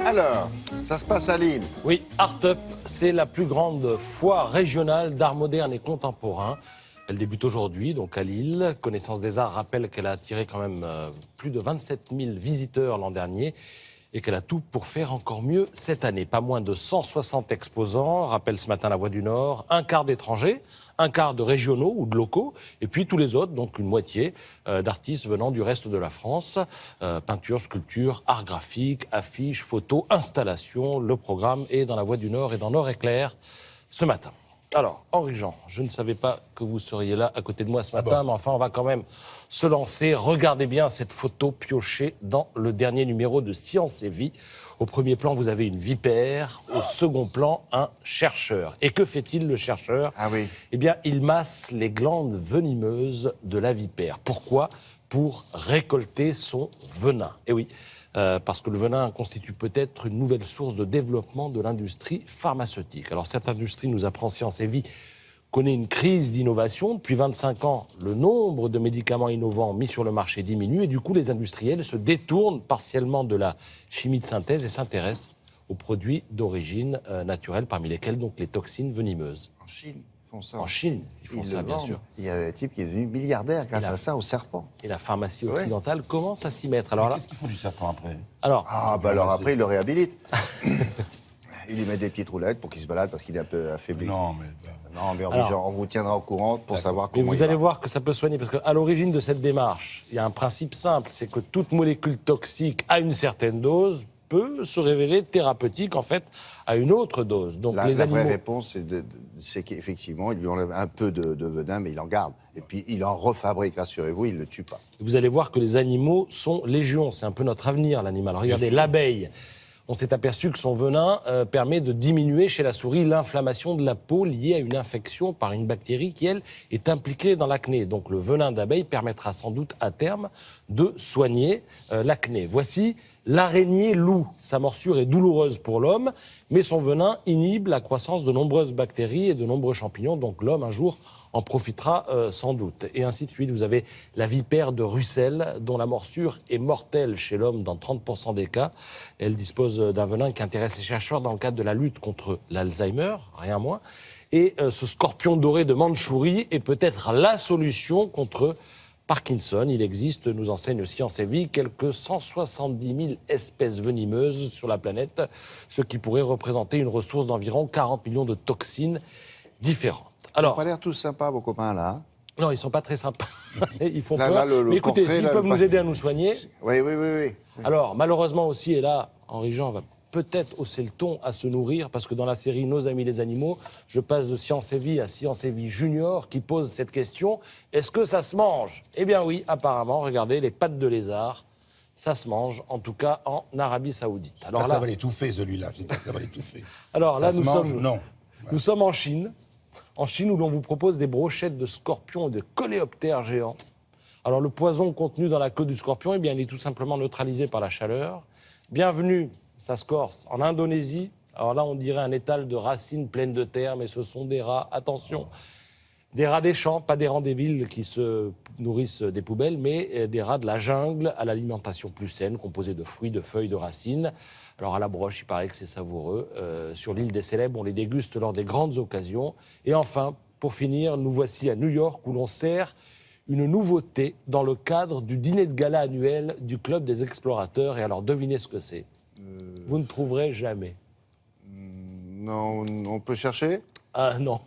Alors, ça se passe à Lille. Oui, Art Up, c'est la plus grande foire régionale d'art moderne et contemporain. Elle débute aujourd'hui, donc à Lille. Connaissance des Arts rappelle qu'elle a attiré quand même plus de 27 000 visiteurs l'an dernier et qu'elle a tout pour faire encore mieux cette année. Pas moins de 160 exposants, rappelle ce matin La Voix du Nord, un quart d'étrangers, un quart de régionaux ou de locaux, et puis tous les autres, donc une moitié d'artistes venant du reste de la France. Peinture, sculpture, art graphique, affiches, photos, installations. Le programme est dans La Voix du Nord et dans Nord Éclair ce matin. Alors, Henri Jean, je ne savais pas que vous seriez là à côté de moi ce matin, mais enfin, on va quand même se lancer. Regardez bien cette photo piochée dans le dernier numéro de Science et Vie. Au premier plan, vous avez une vipère. Au second plan, un chercheur. Et que fait-il, le chercheur ? Ah oui. Eh bien, il masse les glandes venimeuses de la vipère. Pourquoi ? Pour récolter son venin. Eh oui. Parce que le venin constitue peut-être une nouvelle source de développement de l'industrie pharmaceutique. Alors cette industrie, nous apprend Science et Vie, connaît une crise d'innovation. Depuis 25 ans, le nombre de médicaments innovants mis sur le marché diminue et du coup, les industriels se détournent partiellement de la chimie de synthèse et s'intéressent aux produits d'origine naturelle, parmi lesquels donc les toxines venimeuses. En Chine, ils font ça. En Chine, ils font ça, bien sûr. Il y a un type qui est devenu milliardaire grâce à ça, au serpent. Et la pharmacie occidentale commence à s'y mettre. Alors là, qu'est-ce qu'ils font du serpent après ? alors, Alors après, il le réhabilite. Il lui met des petites roulettes pour qu'il se balade parce qu'il est un peu affaibli. Non, mais... Non, mais Alors, on vous tiendra au courant pour savoir mais comment vous il allez va. voir que ça peut soigner, parce qu'à l'origine de cette démarche, il y a un principe simple, c'est que toute molécule toxique à une certaine dose peut se révéler thérapeutique, en fait, à une autre dose. Donc La les animaux... vraie réponse, c'est qu'effectivement, il lui enlève un peu de venin, mais il en garde. Et puis, il en refabrique, rassurez-vous, il ne le tue pas. Vous allez voir que les animaux sont légion, c'est un peu notre avenir, l'animal. Regardez, l'abeille. On s'est aperçu que son venin permet de diminuer chez la souris l'inflammation de la peau liée à une infection par une bactérie qui, elle, est impliquée dans l'acné. Donc le venin d'abeille permettra sans doute à terme de soigner l'acné. Voici l'araignée loup. Sa morsure est douloureuse pour l'homme, mais son venin inhibe la croissance de nombreuses bactéries et de nombreux champignons. Donc l'homme, un jour, en profitera sans doute. Et ainsi de suite, vous avez la vipère de Russell, dont la morsure est mortelle chez l'homme dans 30% des cas. Elle dispose d'un venin qui intéresse les chercheurs dans le cadre de la lutte contre l'Alzheimer, rien moins. Et ce scorpion doré de Mandchourie est peut-être la solution contre Parkinson. Il existe, nous enseigne Science et Vie, quelques 170 000 espèces venimeuses sur la planète, ce qui pourrait représenter une ressource d'environ 40 millions de toxines différentes. Alors, ils n'ont pas l'air tous sympas, vos copains, là. Hein. Non, ils ne sont pas très sympas. Ils font Là, peur. Mais écoutez, portrait, s'ils là, peuvent nous aider à nous soigner... Oui. Alors, malheureusement aussi, et là, Henri Jean va peut-être hausser le ton à se nourrir, parce que dans la série Nos amis les animaux, je passe de Science et Vie à Science et Vie Junior, qui pose cette question, est-ce que ça se mange ? Eh bien oui, apparemment, regardez, les pattes de lézard, ça se mange, en tout cas en Arabie Saoudite. Alors là, ça va l'étouffer, celui-là. J'espère que ça va l'étouffer. Alors là, nous sommes... Non. Nous sommes en Chine où l'on vous propose des brochettes de scorpions et de coléoptères géants. Alors le poison contenu dans la queue du scorpion, eh bien, il est tout simplement neutralisé par la chaleur. Bienvenue, ça se corse, en Indonésie. Alors là, on dirait un étal de racines pleines de terre, mais ce sont des rats, attention, des rats des champs, pas des rats des villes qui se nourrissent des poubelles, mais des rats de la jungle à l'alimentation plus saine, composée de fruits, de feuilles, de racines. Alors à la broche, il paraît que c'est savoureux. Sur l'île des Célèbres, on les déguste lors des grandes occasions. Et enfin, pour finir, nous voici à New York où l'on sert une nouveauté dans le cadre du dîner de gala annuel du Club des Explorateurs. Et alors, devinez ce que c'est. Vous ne trouverez jamais. Non, on peut chercher ? Ah non,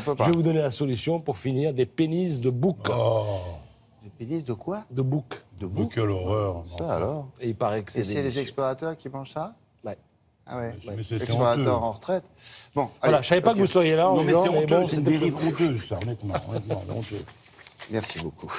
peut pas. Je vais vous donner la solution pour finir. Des pénis de bouc. Des pénis de quoi ? De bouc. De Oh, quelle horreur. Ça alors ? Et il paraît que c'est Et c'est les délicieux. explorateurs qui mangent ça ? Ouais. Ah ouais. Mais c'est Explorateurs honteux. en retraite. Bon, Voilà, allez, je savais pas ok. que vous seriez là. Non, Henri mais Jean, c'est honteux, bon, c'est une c'était dérive honteuse, ça, honnêtement, honteux. Merci beaucoup.